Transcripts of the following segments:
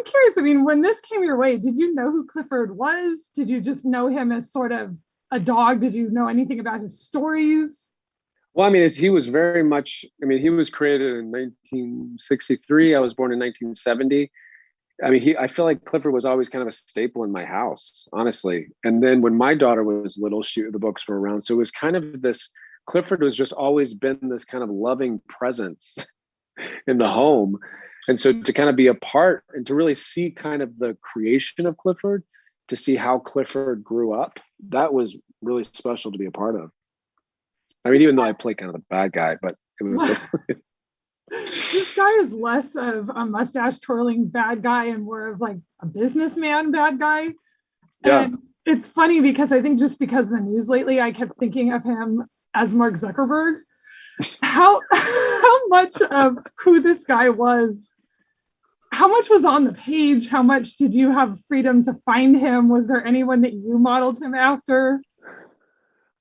curious. I mean, when this came your way, did you know who Clifford was? Did you just know him as sort of a dog? Did you know anything about his stories? Well, I mean, he was very much, I mean, he was created in 1963. I was born in 1970. I mean, I feel like Clifford was always kind of a staple in my house, honestly. And then when my daughter was little, the books were around. So it was kind of this, Clifford was just always been this kind of loving presence in the home. And so to kind of be a part and to really see kind of the creation of Clifford, to see how Clifford grew up, that was really special to be a part of. I mean, even though I play kind of the bad guy, but it was different. This guy is less of a mustache twirling bad guy and more of like a businessman bad guy. Yeah. And it's funny because I think just because of the news lately, I kept thinking of him as Mark Zuckerberg. How much of who this guy was, how much was on the page? How much did you have freedom to find him? Was there anyone that you modeled him after?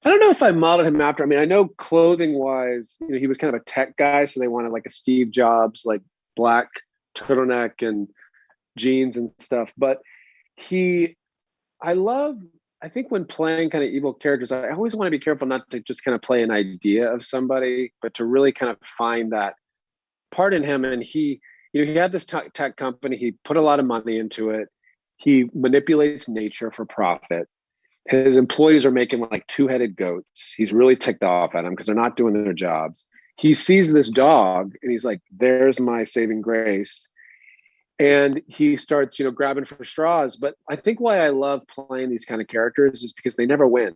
I don't know if I modeled him after. I mean, I know clothing wise, he was kind of a tech guy. So they wanted like a Steve Jobs, like black turtleneck and jeans and stuff. But I think when playing kind of evil characters, I always want to be careful not to just kind of play an idea of somebody, but to really kind of find that part in him. And he had this tech company. He put a lot of money into it. He manipulates nature for profit. His employees are making like two-headed goats. He's really ticked off at them because they're not doing their jobs. He sees this dog and he's like, there's my saving grace. And he starts, grabbing for straws. But I think why I love playing these kind of characters is because they never win.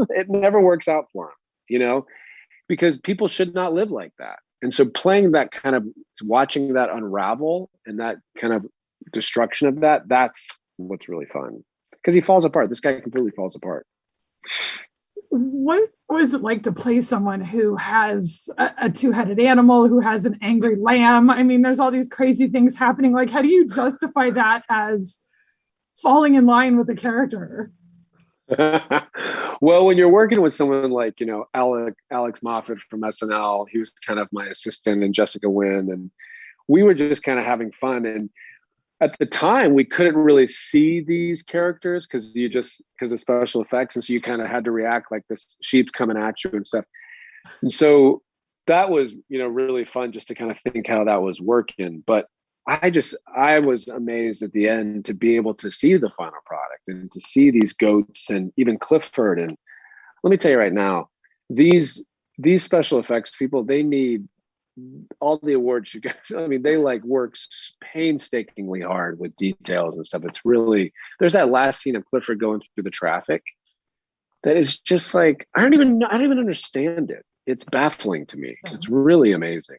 It never works out for them, because people should not live like that. And so playing that kind of, watching that unravel and that kind of destruction of that's what's really fun. Because he falls apart. This guy completely falls apart. What was it like to play someone who has a two-headed animal, who has an angry lamb? I mean, there's all these crazy things happening. Like, how do you justify that as falling in line with the character? Well, when you're working with someone like, Alex Moffat from SNL, he was kind of my assistant, and Jessica Wynn, and we were just kind of having fun. And at the time, we couldn't really see these characters because of special effects. And so you kind of had to react like this sheep's coming at you and stuff. And so that was, really fun just to kind of think how that was working. But I was amazed at the end to be able to see the final product and to see these goats and even Clifford. And let me tell you right now, these special effects people, they need all the awards you get. I mean, they work painstakingly hard with details and stuff. It's really, there's that last scene of Clifford going through the traffic that is just like, I don't even understand it. It's baffling to me. It's really amazing.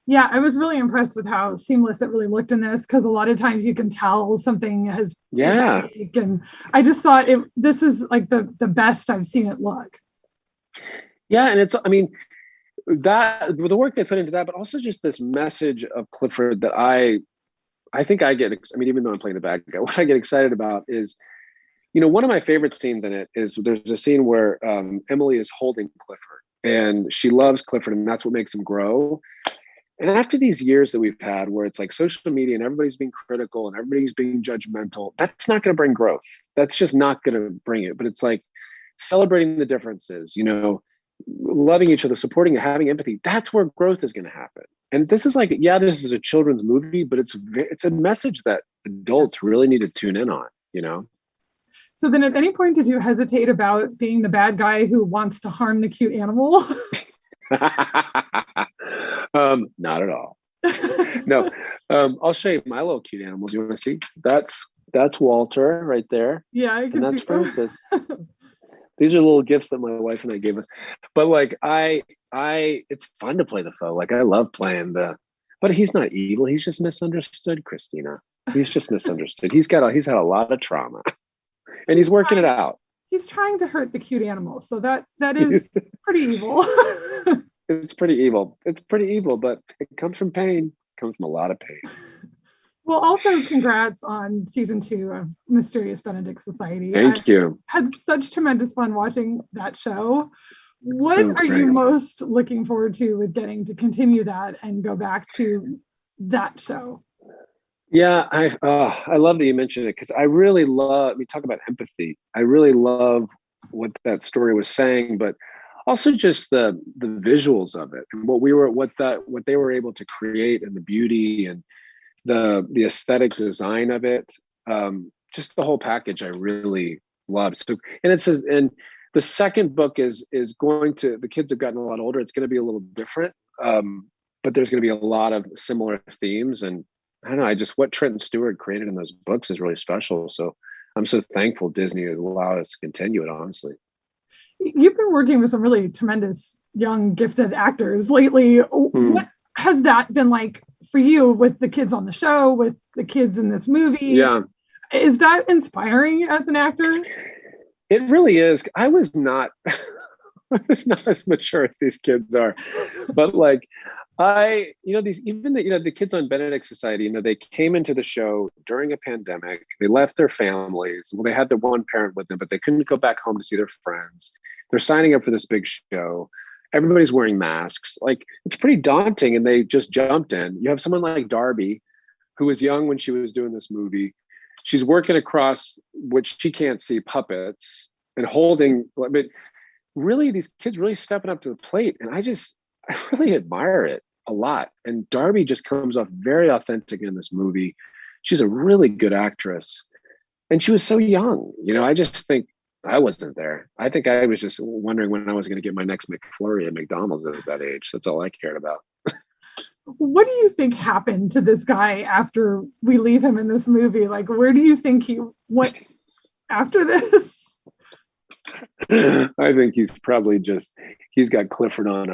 Yeah, I was really impressed with how seamless it really looked in this, because a lot of times you can tell something has and I just thought this is like the best I've seen it look. Yeah, and that the work they put into that, but also just this message of Clifford that I think I get. I mean, even though I'm playing the bad guy, what I get excited about is, one of my favorite scenes in it is there's a scene where Emily is holding Clifford and she loves Clifford, and that's what makes him grow. And after these years that we've had, where it's like social media and everybody's being critical and everybody's being judgmental, that's not going to bring growth. That's just not going to bring it. But it's like celebrating the differences, loving each other, supporting, having empathy. That's where growth is going to happen. And this is like, this is a children's movie, but it's a message that adults really need to tune in on, So then at any point, did you hesitate about being the bad guy who wants to harm the cute animal? Not at all. No. I'll show you my little cute animals. You want to see? That's Walter right there. Yeah, I can. And that's Francis. These are little gifts that my wife and I gave us. But it's fun to play the foe. Like, I love playing but he's not evil. He's just misunderstood, Christina. He's just misunderstood. He's had a lot of trauma, and he's working it out. He's trying to hurt the cute animal. So that is pretty evil. It's pretty evil. It's pretty evil, but it comes from pain. It comes from a lot of pain. Well, also congrats on season 2 of Mysterious Benedict Society. Thank you. Had such tremendous fun watching that show. What are you most looking forward to with getting to continue that and go back to that show? Yeah, I love that you mentioned it because I really love. We talk about empathy. I really love what that story was saying, but also just the visuals of it and what they were able to create and the beauty and the aesthetic design of it. Just the whole package I really loved. So, and it says, and the second book is going to, the kids have gotten a lot older. It's going to be a little different, but there's going to be a lot of similar themes. And I don't know, I just, what Trenton Stewart created in those books is really special. So I'm so thankful Disney has allowed us to continue it, honestly. You've been working with some really tremendous young gifted actors lately. What has that been like for you with the kids on the show, with the kids in this movie? Yeah. Is that inspiring as an actor? It really is. I was not I was not as mature as these kids are. But like these, even the kids on Benedict Society, they came into the show during a pandemic. They left their families. Well, they had their one parent with them, but they couldn't go back home to see their friends. They're signing up for this big show. Everybody's wearing masks. Like, it's pretty daunting, and they just jumped in. You have someone like Darby, who was young when she was doing this movie. She's working across, which she can't see, puppets and holding, but really these kids really stepping up to the plate. And I really admire it a lot. And Darby just comes off very authentic in this movie. She's a really good actress. And she was so young. I just think I wasn't there. I think I was just wondering when I was going to get my next McFlurry at McDonald's at that age. That's all I cared about. What do you think happened to this guy after we leave him in this movie? Like, where do you think he went after this? I think he's probably he's got Clifford on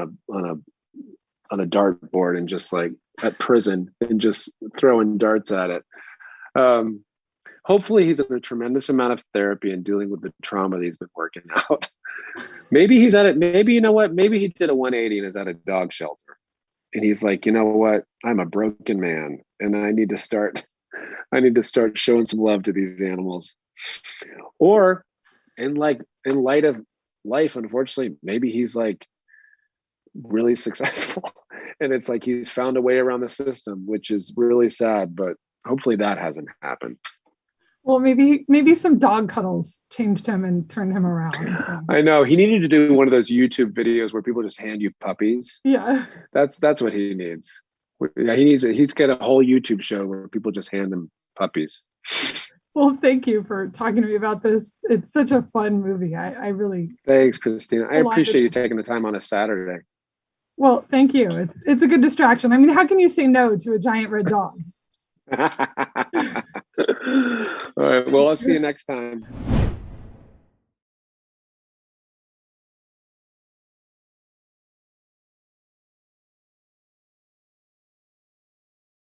a dartboard and just like at prison and just throwing darts at it. Hopefully he's in a tremendous amount of therapy and dealing with the trauma that he's been working out. Maybe he's at it. Maybe, you know what? Maybe he did a 180 and is at a dog shelter. And he's like, you know what? I'm a broken man, and I need to start showing some love to these animals. Or in light of life, unfortunately, maybe he's like really successful. And it's like he's found a way around the system, which is really sad, but hopefully that hasn't happened. Well, maybe some dog cuddles changed him and turned him around. So. I know he needed to do one of those YouTube videos where people just hand you puppies. Yeah, that's what he needs. Yeah, he's got a whole YouTube show where people just hand him puppies. Well, thank you for talking to me about this. It's such a fun movie. I really thanks, Christina. I appreciate you taking the time on a Saturday. Well, thank you. It's a good distraction. I mean, how can you say no to a giant red dog? All right. Well, I'll see you next time.